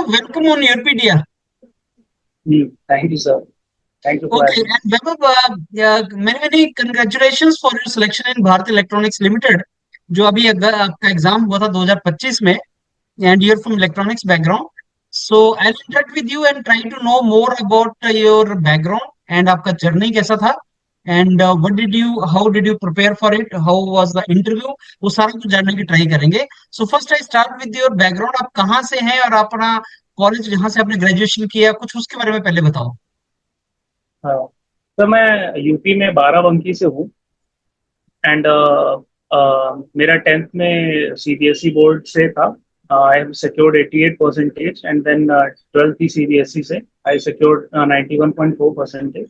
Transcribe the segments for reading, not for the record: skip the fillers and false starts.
welcome on UPDR. Thank you, sir. Thank you for Okay, having me. and Vaibhav, yeah, many congratulations for your selection in Bharat Electronics Limited, जो अभी आपका exam हुआ था 2025 में, and you're from electronics background. So I'll interact with you and try to know more about your background and आपका journey कैसा था, and how did you prepare for it, how was the interview, वो सारा कुछ जानने की try करेंगे. So first I start with your background. आप कहाँ से हैं और अपना कॉलेज जहाँ से आपने ग्रेजुएशन किया, कुछ उसके बारे में पहले बताओ. हाँ, तो मैं यूपी में बाराबंकी से हूँ एंड मेरा 10th में सीबीएसई बोर्ड से था. I have secured 88% and then 12th भी सीबीएसई से आई सिक्योर्ड 91.4%.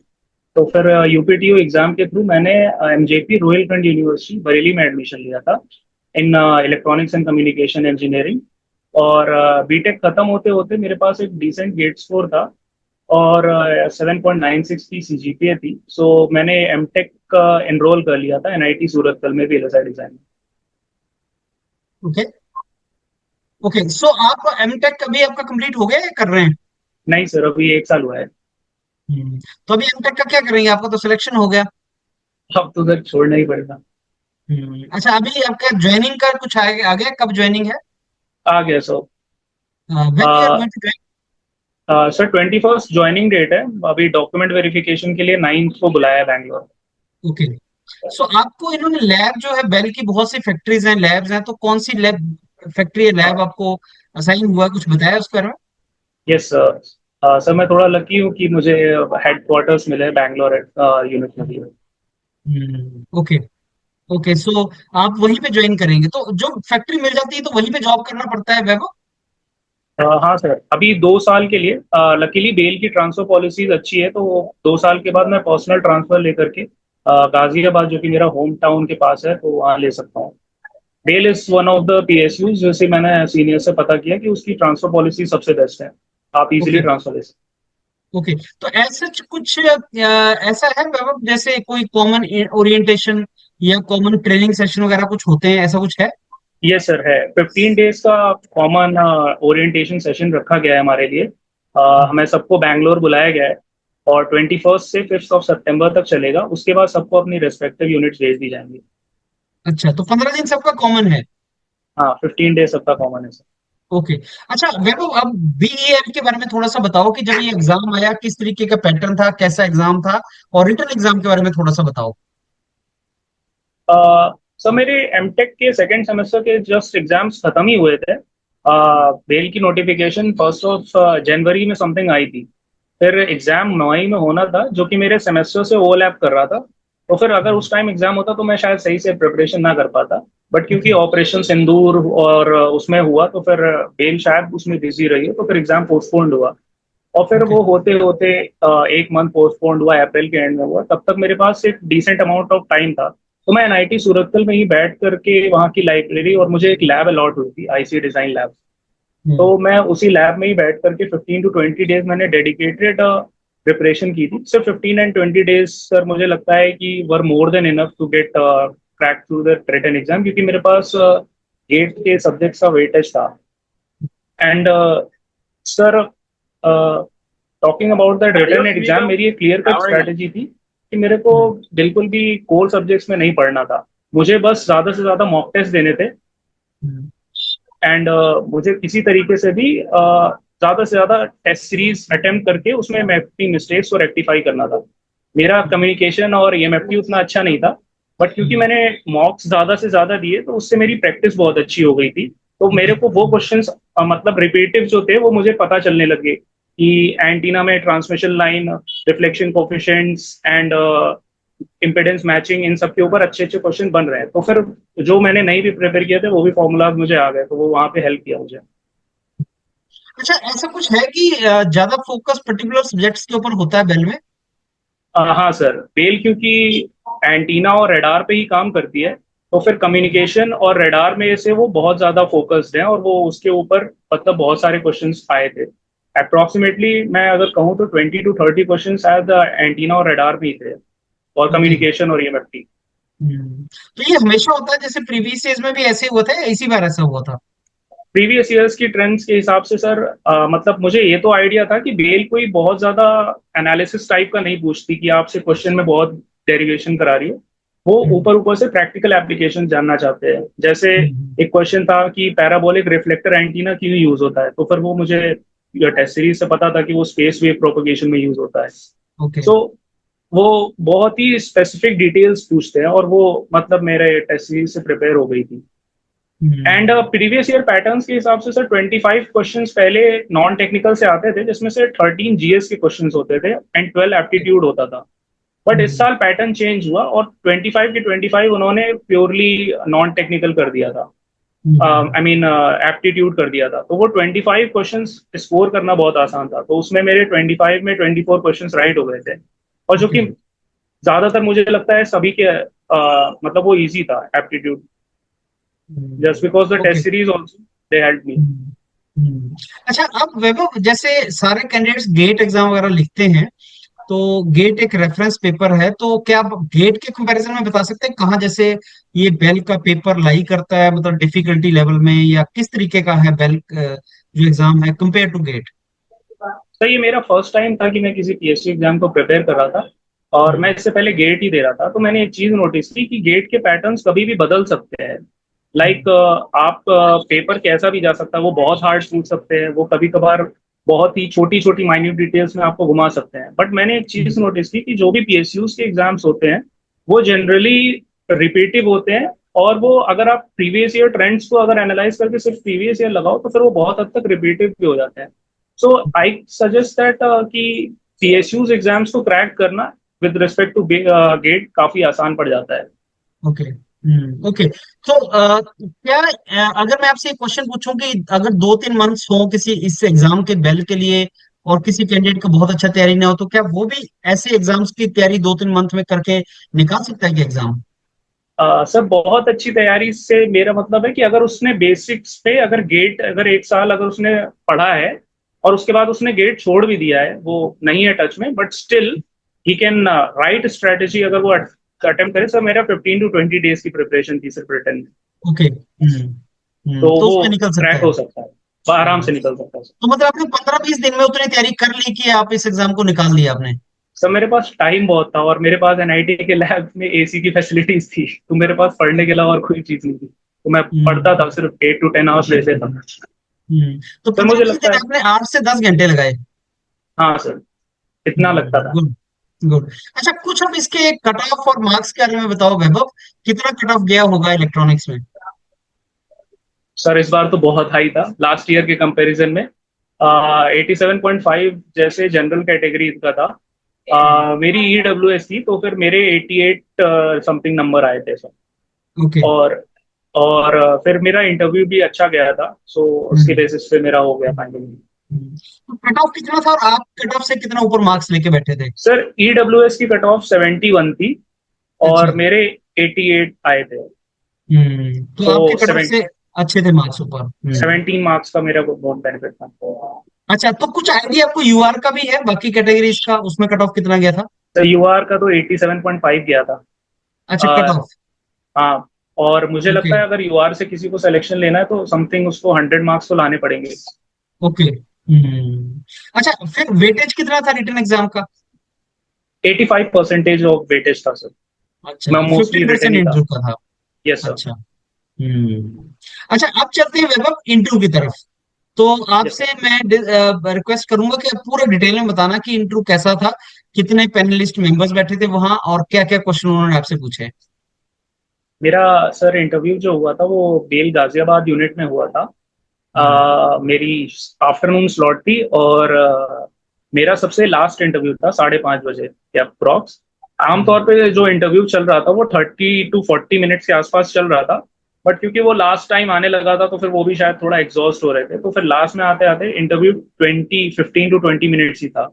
तो फिर यूपीटीयू एग्जाम के थ्रू मैंने एमजेपी रोहिलखंड यूनिवर्सिटी बरेली में एडमिशन लिया था in electronics and communication engineering. और बीटेक खत्म होते होते मेरे पास एक डिसेंट गेट स्कोर था और 7.96 की सीजीपीए थी. सो मैंने एमटेक का एनरोल कर लिया था एनआईटी सूरतगल में वीएलएसआई डिजाइन. ओके. ओके, सो आप एमटेक अभी आपका कंप्लीट हो गया या कर रहे हैं? नहीं सर, अभी 1 साल हुआ है. तो अभी एमटेक का क्या करेंगे? आपका तो सिलेक्शन हो गया. अब तो सर छोड़ना ही पड़ेगा. अच्छा, अभी आपका ज्वाइनिंग का कुछ आ गया? कब ज्वाइनिंग है? आ गया sir. When you are going to join? Sir 21st joining date है. अभी डॉक्यूमेंट वेरिफिकेशन के लिए 9th को बुलाया है बैंगलोर. ओके. सो आपको इन्होंने लैब जो है, बेल की बहुत सी फैक्ट्रीज हैं, लैब्स हैं, तो कौन सी लैब, फैक्ट्री या लैब आपको असाइन हुआ, कुछ बताया उसके बारे में? Yes sir. सर मैं थोड़ा लकी हूँ कि मुझे हेडक्वार्टर्स मिले बैंगलोर यूनिट में भी. ओके. ओके, सो आप वहीं पे ज्वाइन करेंगे, तो जो फैक्ट्री मिल जाती है तो वहीं पे जॉब करना पड़ता है वैभव? हाँ सर, अभी 2 साल के लिए. लकीली बेल की ट्रांसफर पॉलिसीज अच्छी है, तो 2 साल के बाद मैं पर्सनल ट्रांसफर लेकर के गाजियाबाद, जो कि मेरा होम टाउन के पास है, तो वहाँ ले सकता हूँ. BEL is one of the PSUs, जैसे मैंने सीनियर से पता किया कि उसकी ट्रांसफर पॉलिसी सबसे बेस्ट है. आप इजीली ओके. ट्रांसफर ले सकते ओके, तो ऐसा कुछ ऐसा है वैभव, जैसे कोई कॉमन ओरिएंटेशन या कॉमन ट्रेनिंग सेशन वगैरह कुछ होते हैं, ऐसा कुछ है? हैं. ये सर है. 15 days का कॉमन ओरिएंटेशन सेशन रखा गया है हमारे लिए. हमें सबको बैंगलोर बुलाया गया है और 21st से 5th of September तक चलेगा. उसके बाद सबको अपनी रेस्पेक्टिव यूनिट्स भेज दी जाएंगी. अच्छा, तो 15 दिन सबका कॉमन है. हाँ, 15 days सबका कॉमन है सर. ओके. अच्छा वैभव, अब बीईएल के बारे में थोड़ा सा बताओ कि जब ये एग्जाम आया किस तरीके का पैटर्न था, कैसा एग्जाम था, और रिटर्न एग्जाम के बारे में थोड़ा सा बताओ. सर मेरे एमटेक के सेकेंड सेमेस्टर के जस्ट एग्जाम्स खत्म ही हुए थे. बेल की नोटिफिकेशन 1st of January में समथिंग आई थी. फिर एग्जाम मई में होना था, जो कि मेरे सेमेस्टर से ओवरलैप कर रहा था. तो फिर अगर उस टाइम एग्जाम होता तो मैं शायद सही से प्रिपरेशन ना कर पाता. बट क्योंकि ओके. ऑपरेशन सिंदूर और उसमें हुआ, तो फिर बेल शायद उसमें बिजी रही है, तो फिर एग्जाम पोस्टपोन्ड हुआ. और फिर ओके. वो होते होते 1 मंथ पोस्टपोन्ड हुआ, अप्रैल के एंड में हुआ. तब तक मेरे पास एक डिसेंट अमाउंट ऑफ टाइम था, तो मैं एनआईटी सूरतगल में ही बैठ करके वहाँ की लाइब्रेरी, और मुझे एक लैब अलॉट हुई थी, आईसी डिजाइन लैब. हम्म. तो मैं उसी लैब में ही बैठ करके 15 to 20 days मैंने डेडिकेटेड प्रिपरेशन की थी. सिर्फ 15 and 20 days सर मुझे लगता है कि were more than enough to get crack through the written exam, क्योंकि मेरे पास गेट के सब्जेक्ट्स का वेटेज था. And sir, talking about that written exam, मेरी एक क्लियर कट स्ट्रैटेजी थी कि मेरे को बिल्कुल भी कोर सब्जेक्ट्स में नहीं पढ़ना था. मुझे बस ज्यादा से ज्यादा मॉक टेस्ट देने थे. हम्म. एंड मुझे किसी तरीके से भी ज्यादा से ज्यादा टेस्ट सीरीज अटेम्प्ट करके उसमें मैं अपनी मिस्टेक्स को रेक्टिफाई करना था. मेरा कम्युनिकेशन और ईएमएफटी उतना अच्छा नहीं था, बट क्योंकि मैंने मॉक्स ज्यादा से ज्यादा दिए, तो उससे मेरी प्रैक्टिस बहुत अच्छी हो गई थी. तो मेरे को वो क्वेश्चंस मतलब रिपीटिव जो थे, वो मुझे पता चलने लगे कि एंटीना में transmission line, reflection coefficients and impedance matching, इन सब के ऊपर अच्छे अच्छे क्वेश्चन बन रहे हैं. तो फिर जो मैंने नहीं भी प्रिपेयर किए थे, वो भी फॉर्मूलाज मुझे आ गए, तो वो वहाँ पे हेल्प किया मुझे. अच्छा, ऐसा कुछ है कि ज्यादा फोकस पर्टिकुलर सब्जेक्ट्स के ऊपर होता है बेल में? हाँ सर, बेल क्योंकि एंटीना और रेडार पे ही काम करती है, तो फिर कम्युनिकेशन और रेडार में से वो बहुत ज्यादा फोकस्ड है, और वो उसके ऊपर मतलब बहुत सारे क्वेश्चंस आए थे. अप्रोक्सीमेटली मैं अगर कहूँ तो 20 to 30 क्वेश्चन शायद एंटीना और रेडार में ही थे, और ओके. कम्युनिकेशन और ईएमएफटी. तो ये हमेशा होता है, जैसे प्रीवियस ईयर्स में भी ऐसे हुआ था या इसी बार ऐसा हुआ था? प्रीवियस ईयर्स की ट्रेंड्स के हिसाब से सर, मतलब मुझे ये तो आइडिया था कि बेल कोई बहुत ज्यादा एनालिसिस टाइप का नहीं पूछती कि आपसे क्वेश्चन में बहुत डेरिवेशन करा रही है। वो हम्म, ऊपर ऊपर से प्रैक्टिकल एप्लीकेशन जानना चाहते हैं। जैसे हम्म, एक क्वेश्चन था कि पैराबोलिक रिफ्लेक्टर एंटीना क्यों यूज होता है, तो फिर वो मुझे टेस्ट सीरीज से पता था कि वो स्पेस वेव प्रोपगेशन में यूज होता है। ओके। सो वो बहुत ही स्पेसिफिक डिटेल्स पूछते हैं, और वो मतलब मेरे टेस्ट सीरीज से प्रिपेयर हो गई थी। And hmm, previous year patterns के हिसाब से सर 25 क्वेश्चंस पहले नॉन टेक्निकल से आते थे, जिसमें से 13 जीएस के क्वेश्चंस होते थे एंड 12 एप्टीट्यूड होता था। बट इस हम्म, साल पैटर्न चेंज हुआ और 25 के 25 उन्होंने प्योरली नॉन टेक्निकल कर दिया था। हम्म, आई मीन एप्टीट्यूड कर दिया था, तो वो 25 क्वेश्चंस स्कोर करना बहुत आसान था। तो उसमें मेरे 25 में 24 क्वेश्चंस राइट हो गए थे, और जो ओके। कि ज्यादातर मुझे लगता है सभी के मतलब वो इजी था aptitude, just because the okay. Test series also they help me. Hmm, अच्छा, अब वैभव, जैसे सारे कैंडिडेट्स गेट एग्जाम वगैरह लिखते हैं, तो गेट एक रेफरेंस पेपर है, तो क्या आप गेट के कंपैरिजन में बता सकते हैं कहाँ जैसे ये बेल का पेपर लाई करता है, मतलब डिफिकल्टी लेवल में, या किस तरीके का है बेल जो एग्जाम है कंपेयर टू गेट? तो ये मेरा फर्स्ट टाइम था कि मैं किसी पीएचडी एग्जाम को प्रिपेयर कर रहा था, और मैं इससे पहले गेट ही दे रहा था। तो मैंने एक चीज नोटिस की कि गेट के पैटर्न्स कभी भी बदल सकते हैं। लाइक आप पेपर कैसा भी जा सकता है, वो बहुत हार्ड पूछ सकते हैं, वो कभी कभार बहुत ही छोटी छोटी माइन्यूट डिटेल्स में आपको घुमा सकते हैं। बट मैंने एक चीज नोटिस की कि जो भी पीएसयूज के एग्जाम्स होते हैं वो जनरली रिपीटिव होते हैं, और वो अगर आप प्रीवियस ईयर ट्रेंड्स को अगर एनालाइज करके सिर्फ प्रीवियस ईयर लगाओ तो फिर वो बहुत हद तक रिपीटिव भी हो जाते हैं। सो आई सजेस्ट दैट कि पीएसयूज एग्जाम्स को क्रैक करना विद रिस्पेक्ट टू गेट काफी आसान पड़ जाता है। ओके। ओके। तो क्या अगर मैं आपसे एक क्वेश्चन पूछूं कि अगर 2-3 मंथ्स हो किसी इस एग्जाम के बेल के लिए, और किसी कैंडिडेट को बहुत अच्छा तैयारी ना हो, तो क्या वो भी ऐसे एग्जाम्स की तैयारी 2-3 मंथ में करके निकाल सकता है कि एग्जाम? सर बहुत अच्छी तैयारी से मेरा मतलब है कि अगर उसने बेसिक्स पे अगर गेट अगर एक साल अगर उसने पढ़ा है, और उसके बाद उसने गेट छोड़ भी दिया है, वो नहीं है टच में, but still he can write strategy अगर वो अटेम्प्ट करे। सर मेरा 15 to 20 डेज की प्रिपरेशन थी सिर्फ रिटर्न में, ओके। तो तो वो उसमें निकल सकता क्रैक है। हो सकता है, वो आराम हम्म, से निकल सकता है। तो मतलब आपने 15-20 दिन में उतनी तैयारी कर ली कि आप इस एग्जाम को निकाल दिया आपने? सर मेरे पास टाइम बहुत था, और मेरे पास एनआईटी के लैब में एसी की फैसिलिटीज थी, तो मेरे पास पढ़ने के अलावा और कोई चीज नहीं थी, तो मैं पढ़ता हम्म, था, सिर्फ 8 to 10 आवर्स लेते था। तो सर पंद्रह मुझे बीस लगता दिन है, आपने 8 से 10 घंटे लगाए? हाँ सर, इतना लगता था। Good, good. अच्छा, कुछ अब इसके कट ऑफ और मार्क्स के बारे में बताओ वैभव, कितना कट ऑफ गया होगा इलेक्ट्रॉनिक्स में? सर इस बार तो बहुत हाई था लास्ट ईयर के कंपैरिजन में। 87.5 जैसे जनरल कैटेगरी का था। मेरी ईडब्ल्यूएस थी, तो फिर मेरे 88 समथिंग नंबर आए थे सर। ओके। और फिर मेरा इंटरव्यू भी अच्छा गया था, सो उसके बेसिस पे मेरा हो गया फाइनली। तो कट ऑफ कितना था, और आप कट ऑफ से कितना ऊपर मार्क्स लेके बैठे थे? सर ईडब्ल्यूएस की कट ऑफ 71 थी, अच्छा। और मेरे 88 आए थे। तो तो आपके कट ऑफ से अच्छे थे मार्क्स ऊपर। 17 मार्क्स का मेरा बहुत बेनिफिट था। अच्छा, तो कुछ आइडिया आपको यूआर का भी है, बाकी कैटेगरीज का, उसमें कट ऑफ कितना गया था? तो यूआर का तो 87.5 गया था। अच्छा, कट ऑफ। हाँ, और मुझे ओके। लगता है अगर यूआर से किसी को सिलेक्शन लेना है तो समथिंग उसको 100 मार्क्स तो लाने पड़ेंगे। ओके। अच्छा, फिर वेटेज कितना था रिटन एग्जाम का? 85% ऑफ वेटेज था सर। अच्छा, मैं मोस्टली रिटर्न 15% ही था। इंटरव्यू का था। Yes sir. अच्छा। अच्छा, अब चलते हैं वैभव इंटरव्यू की तरफ। तो यस आपसे सर। मैं रिक्वेस्ट करूंगा कि आप पूरा डिटेल में बताना कि इंटरव्यू कैसा था, कितने पैनलिस्ट मेंबर्स बैठे थे वहां, और क्या क्या क्वेश्चन उन्होंने आपसे पूछे। मेरा सर इंटरव्यू जो हुआ था वो बेल गाजियाबाद यूनिट में हुआ था। हम्म, मेरी आफ्टरनून स्लॉट थी, और मेरा सबसे लास्ट इंटरव्यू था 5:30 बजे या अप्रॉक्स। आमतौर हम्म, पे जो इंटरव्यू चल रहा था वो 30 to 40 मिनट्स के आसपास चल रहा था, बट क्योंकि वो लास्ट टाइम आने लगा था तो फिर वो भी शायद थोड़ा एग्जॉस्ट हो रहे थे, तो फिर लास्ट में आते आते इंटरव्यू 15 to 20 मिनट्स ही था।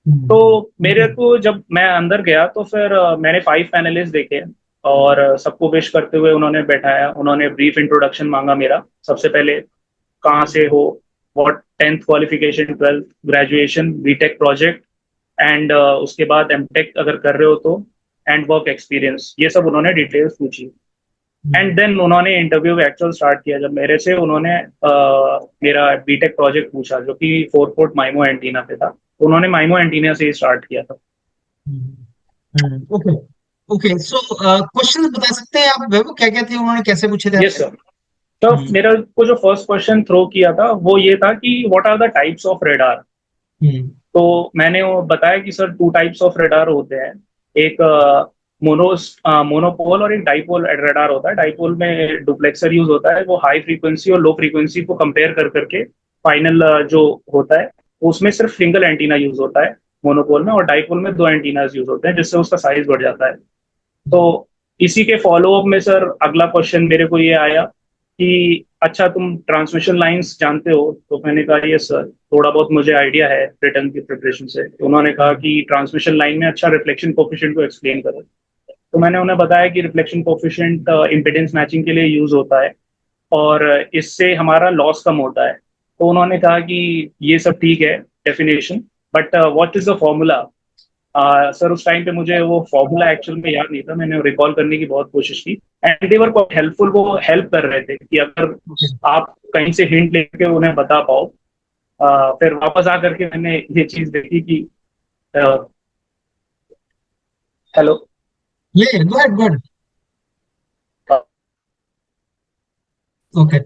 तो ओके। मेरे को जब मैं अंदर गया तो फिर मैंने 5 पैनलिस्ट देखे, और सबको विश करते हुए उन्होंने बैठाया, उन्होंने ब्रीफ इंट्रोडक्शन मांगा मेरा सबसे पहले, कहाँ से हो, what 10th qualification, 12th graduation, BTech project, and उसके बाद एमटेक अगर कर रहे हो तो, एंड वर्क एक्सपीरियंस, ये सब उन्होंने डिटेल्स पूछी। एंड देन उन्होंने इंटरव्यू एक्चुअल स्टार्ट किया जब मेरे से उन्होंने मेरा बीटेक प्रोजेक्ट पूछा जो कि 4 पोर्ट माइमो एंटीना पे था। उन्होंने माइमो एंटीना से ही स्टार्ट किया था। Okay okay. सो क्वेश्चन बता सकते हैं आप वैभव, क्या क्या थे, उन्होंने कैसे पूछे थे यस आपसे? सर। तो मेरा को जो फर्स्ट क्वेश्चन थ्रो किया था वो ये था कि what are the types of radar. तो मैंने वो बताया कि सर 2 टाइप्स ऑफ रेडार होते हैं। एक मोनोपोल और एक डाइपोल रेडार होता है। डाइपोल में डुप्लेक्सर यूज होता है, वो हाई फ्रीक्वेंसी और लो फ्रीक्वेंसी को कंपेयर कर करके फाइनल जो होता है उसमें सिर्फ सिंगल एंटीना यूज होता है मोनोपोल में, और डाइपोल में 2 एंटीनाज यूज होते हैं जिससे उसका साइज बढ़ जाता है। तो इसी के फॉलो अप में सर अगला क्वेश्चन मेरे को ये आया कि अच्छा तुम ट्रांसमिशन लाइंस जानते हो। तो मैंने कहा ये सर थोड़ा बहुत मुझे आइडिया है रिटर्न की प्रिपरेशन से। तो उन्होंने कहा कि ट्रांसमिशन लाइन में अच्छा रिफ्लेक्शन कोफिशिएंट को एक्सप्लेन करो। तो मैंने उन्हें बताया कि रिफ्लेक्शन कोफिशिएंट इम्पिडेंस मैचिंग के लिए यूज होता है और इससे हमारा लॉस कम होता है। तो उन्होंने कहा कि ये सब ठीक है definition, but what is the formula. Sir उस टाइम पे मुझे वो फॉर्मूला एक्चुअल में याद नहीं था। मैंने रिकॉल करने की बहुत कोशिश की एंड दे वर हेल्पफुल, वो हेल्प कर रहे थे कि अगर आप कहीं से हिंट लेके उन्हें बता पाओ। फिर वापस आकर के मैंने ये चीज देखी कि hello. Yeah, go ahead, go ahead. Okay.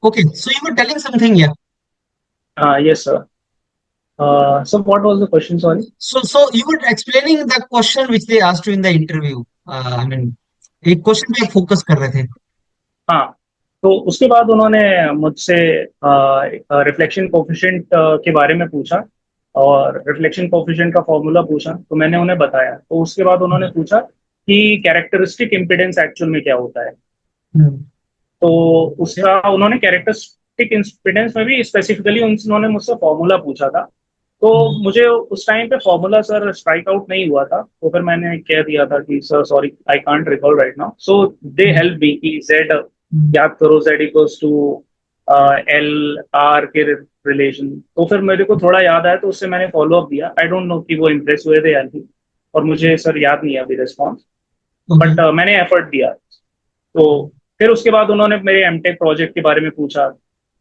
Okay. So you were telling something, yeah. Yes sir. Sir what was the question, sorry. So you were explaining the question which they asked you in the interview. I mean, एक question पे focus कर रहे थे। हाँ, तो उसके बाद उन्होंने मुझसे रिफ्लेक्शन कोफिशिएंट के बारे में पूछा और रिफ्लेक्शन कोफिशिएंट का फॉर्मूला पूछा। तो मैंने उन्हें बताया। तो उसके बाद उन्होंने पूछा कि कैरेक्टरिस्टिक इम्पिडेंस एक्चुअल में क्या होता है। तो उसका उन्होंने कैरेक्टरिस्टिक इम्पिडेंस में भी स्पेसिफिकली उन्होंने मुझसे फॉर्मूला पूछा था। तो मुझे उस टाइम पे फॉर्मूला सर स्ट्राइक आउट नहीं हुआ था। तो फिर मैंने कह दिया था कि sir sorry I can't recall right now. So they help me कि जेड याद करो, Z equals to L R के रिलेशन। तो फिर मेरे को थोड़ा याद आया तो उससे मैंने फॉलो अप दिया। आई डोंट नो कि वो इम्प्रेस हुए थे या नहीं, और मुझे सर याद नहीं है अभी रिस्पॉन्स, बट मैंने एफर्ट दिया। तो फिर उसके बाद उन्होंने मेरे एमटेक प्रोजेक्ट के बारे में पूछा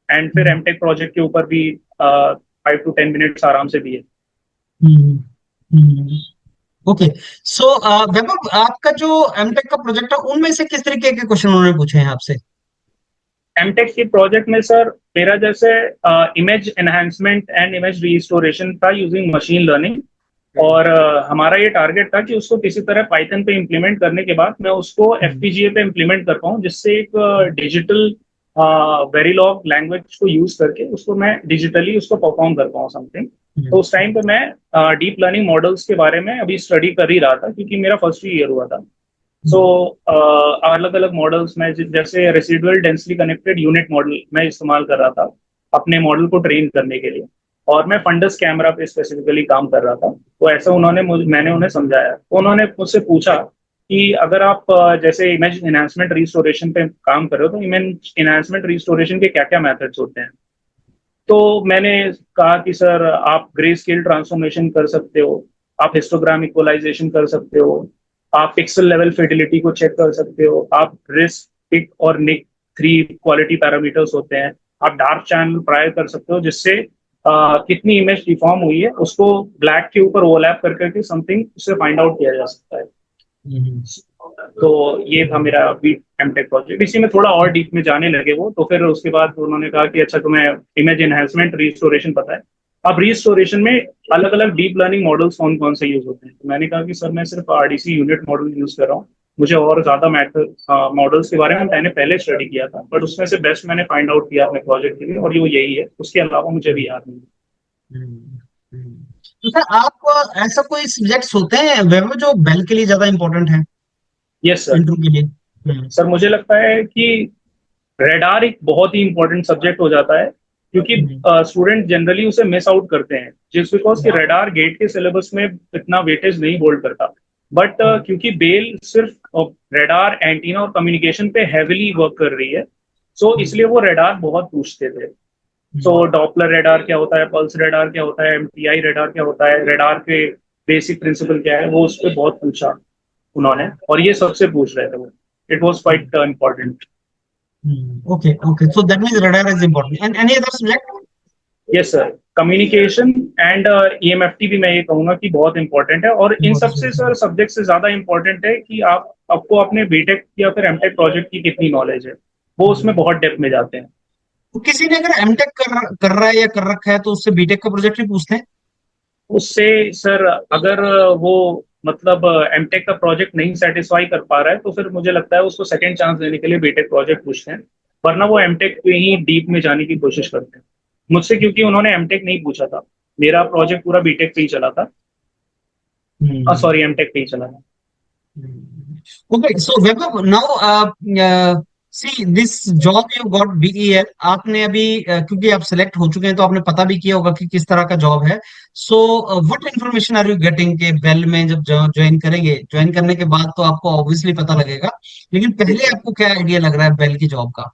एंड फिर एमटेक प्रोजेक्ट के ऊपर भी 5 to 10 मिनट्स आराम से दिए। ओके। सो वैभव, आपका जो एमटेक का प्रोजेक्ट है उनमें से किस तरीके के क्वेश्चन उन्होंने पूछे हैं आपसे? एमटेक के प्रोजेक्ट में सर मेरा जैसे image enhancement and image restoration था यूजिंग मशीन लर्निंग। और हमारा ये टारगेट था कि उसको किसी तरह पाइथन पे इम्प्लीमेंट करने के बाद मैं उसको एफपीजीए पे इम्प्लीमेंट कर पाऊँ, जिससे एक डिजिटल वेरीलॉग लैंग्वेज को यूज करके उसको मैं डिजिटली उसको परफॉर्म कर पाऊँ समथिंग। तो उस टाइम पे मैं डीप लर्निंग मॉडल्स के बारे में अभी स्टडी कर ही रहा था क्योंकि मेरा फर्स्ट ईयर हुआ था। सो अलग अलग मॉडल्स में जैसे residual densely connected unit model मैं इस्तेमाल कर रहा था अपने मॉडल को ट्रेन करने के लिए, और मैं फंडस कैमरा पे स्पेसिफिकली काम कर रहा था। तो ऐसा मैंने उन्हें समझाया। तो उन्होंने मुझसे पूछा कि अगर आप जैसे इमेज इनहांसमेंट रिस्टोरेशन पे काम कर रहे हो तो इमेज इनहांसमेंट रिस्टोरेशन के क्या क्या मेथड्स होते हैं। तो मैंने कहा कि सर आप ग्रे स्केल ट्रांसफॉर्मेशन कर सकते हो, आप हिस्टोग्राम इक्वलाइजेशन कर सकते हो, आप पिक्सल लेवल फिडिलिटी को चेक कर सकते हो, आप रिस्क पिक और निक 3 क्वालिटी पैरामीटर्स होते हैं, आप डार्क चैनल प्रायर कर सकते हो जिससे कितनी इमेज डिफॉर्म हुई है उसको ब्लैक के ऊपर ओवरलैप कर करके समथिंग उससे फाइंड आउट किया जा सकता है। तो ये था मेरा बीट एमटेक प्रोजेक्ट। इसी में थोड़ा और डीप में जाने लगे वो। तो फिर उसके बाद उन्होंने कहा कि अच्छा तुम्हें इमेज एनहांसमेंट रिस्टोरेशन पता है, अब रिस्टोरेशन में अलग अलग डीप लर्निंग मॉडल्स कौन कौन से यूज होते हैं। तो मैंने कहा कि सर मैं सिर्फ आरडीसी यूनिट मॉडल यूज कर रहा हूँ, मुझे और ज्यादा मॉडल्स के बारे में मैंने पहले स्टडी किया था, बट उसमें से बेस्ट मैंने फाइंड आउट किया अपने प्रोजेक्ट के लिए और ये यही है, उसके अलावा मुझे भी याद नहीं। तो सर आप ऐसा कोई सब्जेक्ट्स होते हैं वैभव जो बेल के लिए ज्यादा इंपॉर्टेंट है यस सर। इंटरव्यू के लिए? सर मुझे लगता है कि रेडार एक बहुत ही इंपॉर्टेंट सब्जेक्ट हो जाता है क्योंकि स्टूडेंट जनरली उसे मिस आउट करते हैं जिस बिकॉज कि रेडार गेट के सिलेबस में इतना वेटेज नहीं होल्ड करता। बट क्योंकि बेल सिर्फ रेडार एंटीना और कम्युनिकेशन पे हैविली वर्क कर रही है, सो इसलिए वो रेडार बहुत पूछते थे। सो डॉपलर रेडार क्या होता है, पल्स रेडार क्या होता है, एमटीआई रेडार क्या होता है, रेडार के बेसिक प्रिंसिपल क्या है, वो उस पर बहुत पूछा उन्होंने और ये सबसे पूछ रहे थे वो। it was quite important. Okay. So that means radar is important. And any other subject? Yes sir, communication and EMFT भी मैं ये कहूंगा कि बहुत इंपॉर्टेंट है, और इन सबसे सर सब्जेक्ट से ज्यादा इंपॉर्टेंट है कि आपको अपने बीटेक या फिर एमटेक प्रोजेक्ट की कितनी नॉलेज है, वो उसमें बहुत डेप्थ में जाते हैं। तो किसी ने अगर एमटेक कर रहा है या कर रखा है तो उससे बीटेक का प्रोजेक्ट भी पूछते हैं? उससे सर अगर वो मतलब एमटेक का प्रोजेक्ट नहीं सेटिस्फाई कर पा रहा है तो फिर मुझे लगता है उसको सेकंड चांस देने के लिए बीटेक प्रोजेक्ट पूछते हैं, वरना वो एमटेक पे ही डीप में जाने की कोशिश करते हैं। मुझसे क्योंकि उन्होंने एमटेक नहीं पूछा था, मेरा प्रोजेक्ट पूरा बीटेक पे ही चला था, सॉरी एमटेक पे ही चला था। Okay, so Vaibhav, now see this job you got BEL, आपने अभी क्योंकि आप सिलेक्ट हो चुके हैं तो आपने पता भी किया होगा कि किस तरह का जॉब है। So what information are you getting के बेल में जब ज्वाइन करेंगे? ज्वाइन करने के बाद तो आपको ऑब्वियसली पता लगेगा, लेकिन पहले आपको क्या आइडिया लग रहा है बेल की जॉब का?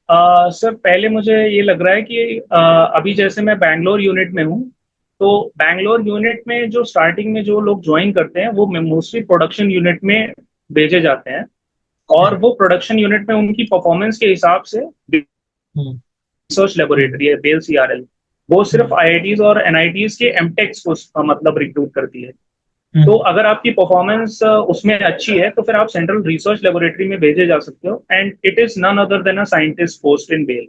सर पहले मुझे ये लग रहा है कि अभी जैसे मैं बैंगलोर यूनिट में हूँ, तो बैंगलोर यूनिट में जो स्टार्टिंग में जो लोग ज्वाइन करते हैं वो मोस्टली प्रोडक्शन यूनिट में भेजे जाते हैं, और वो प्रोडक्शन यूनिट में उनकी परफॉर्मेंस के हिसाब से रिसर्च लेबोरेटरी है बेल CRL, वो सिर्फ IITs और NITs के एमटेक्स को मतलब रिक्रूट करती है। तो अगर आपकी परफॉर्मेंस उसमें अच्छी है तो फिर आप सेंट्रल रिसर्च लेबोरेटरी में भेजे जा सकते हो, and it is none other than a scientist post in BEL.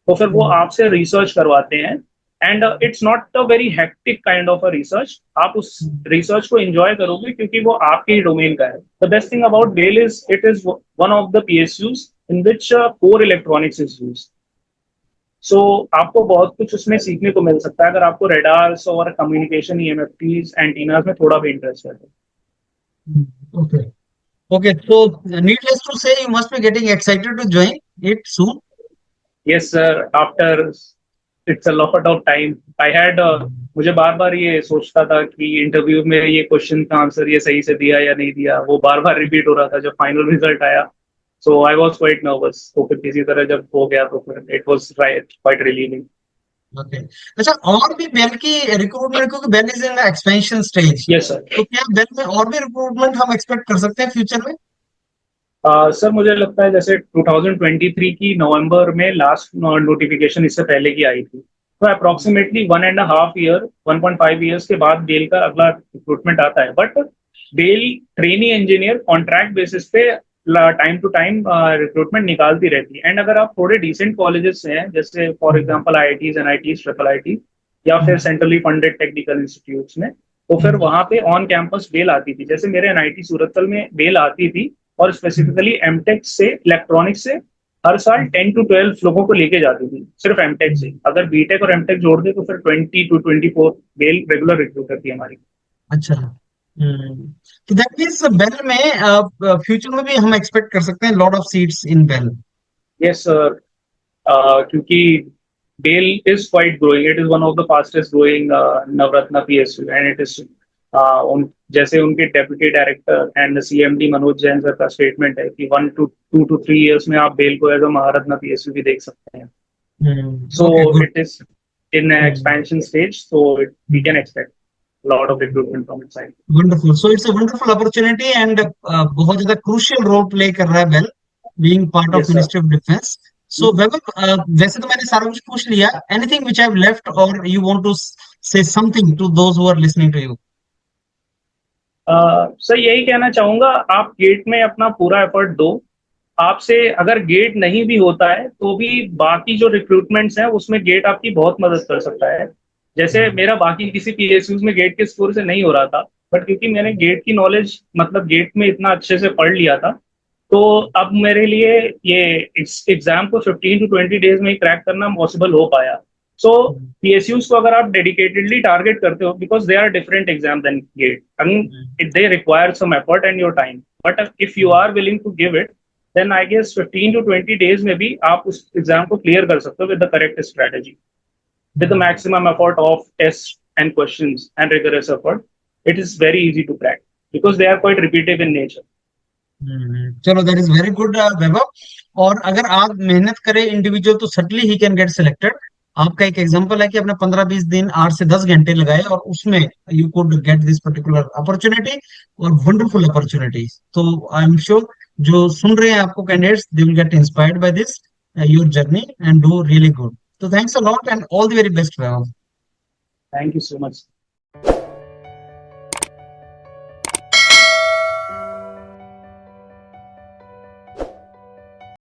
तो फिर वो आपसे रिसर्च करवाते हैं, and it's not a very hectic kind of a research, आप उस रिसर्च को एंजॉय करोगे क्योंकि वो आपके ही डोमेन का है। The best thing about BEL is it is one of the PSUs in which core electronics is used. So आपको बहुत कुछ उसमें सीखने को मिल सकता है अगर आपको रेडार्स और कम्युनिकेशन EMFTs एंटीनास में थोड़ा भी इंटरेस्ट है तो। Okay. Okay, so needless to say, you must be getting excited to join it soon. Yes sir, after it's a lot of time I had मुझे बार बार ये सोचता था कि इंटरव्यू में ये क्वेश्चन का आंसर ये सही से दिया या नहीं दिया, वो बार बार रिपीट हो रहा था। जब फाइनल रिजल्ट आया so I was quite nervous, तो फिर किसी तरह जब हो गया तो फिर it was quite relieving. Okay. अच्छा, और भी बेल की रिक्रूटमेंट, क्योंकि BEL is in expansion stage, yes sir. तो क्या बेल में और भी रिक्रूटमेंट हम एक्सपेक्ट कर सकते हैं फ्यूचर में? सर मुझे लगता है जैसे 2023 की नवंबर में लास्ट नोटिफिकेशन इससे पहले की आई थी, तो अप्रोक्सीमेटली 1.5 ईयर 1.5 ईयर्स के बाद बेल का अगला रिक्रूटमेंट आता है। But BEL trainee engineer contract basis पे टाइम टू टाइम रिक्रूटमेंट निकालती रहती है, एंड अगर आप थोड़े डिसेंट कॉलेजेस से हैं जैसे for example IITs NITs IIIT या फिर सेंट्रली फंडेड टेक्निकल इंस्टीट्यूट्स में, तो फिर वहां पे ऑन कैंपस बेल आती थी। जैसे मेरे NIT सूरतल में बेल आती थी, और स्पेसिफिकली एमटेक से इलेक्ट्रॉनिक्स से हर साल 10 to 12 लोगों को लेके जाती थी सिर्फ एमटेक से। अगर बीटेक और एमटेक जोड़ दे तो फिर 20 to 24 बेल रेगुलर रिक्रूट करती है हमारी। अच्छा। तो दैट मींस बेल में फ्यूचर में भी हम एक्सपेक्ट कर सकते हैं lot of seats in BEL. Yes sir, क्योंकि BEL is quite growing, it is one of the fastest growing Navratna PSU, and it is जैसे उनके deputy director and CMD Manoj Jain sir का स्टेटमेंट है कि 1 to 2 to 3 years में आप bell को as a Maharatna PSU भी देख सकते हैं। So it is in expansion stage, so we can expect lot of recruitment from its side. Wonderful. So it's a wonderful opportunity and बहुत ज्यादा crucial role play कर रहा है BEL, being part of Yes, sir. Ministry of Defense. So Vaibhav, वैसे तो मैंने सारा कुछ पूछ लिया, anything which I've left or you want to say something to those who are listening to you? Sir यही कहना चाहूंगा, आप गेट में अपना पूरा एफर्ट दो। आपसे अगर गेट नहीं भी होता है तो भी बाकी जो रिक्रूटमेंट्स हैं उसमें गेट आपकी बहुत मदद कर सकता है। जैसे मेरा बाकी किसी PSUs में गेट के स्कोर से नहीं हो रहा था, बट क्योंकि मैंने गेट की नॉलेज मतलब गेट में इतना अच्छे से पढ़ लिया था, तो अब मेरे लिए ये एग्जाम को 15 to 20 डेज में ही क्रैक करना पॉसिबल हो पाया। सो PSUs को अगर आप डेडिकेटेडली टारगेट करते हो, because they are different exam then GATE, I mean they require some effort and your time, but if you are willing to give it then I guess 15 to 20 days में भी आप उस exam को clear कर सकते हो with the correct strategy, with the maximum effort of tests and questions and rigorous effort. It is very easy to crack because they are quite repetitive in nature. चलो, that is very good वैभव। और अगर आप मेहनत करें individual तो certainly he can get selected. आपका एक example है कि आपने 15-20 दिन 8 से 10 घंटे लगाए और उसमें you could get this particular opportunity, और वंडरफुल अपॉर्चुनिटी। तो आई एम श्योर जो सुन रहे हैं आपको candidates, they will get inspired by this your journey and do really good. So thanks a lot and all the very best, Vaibhav. Thank you so much.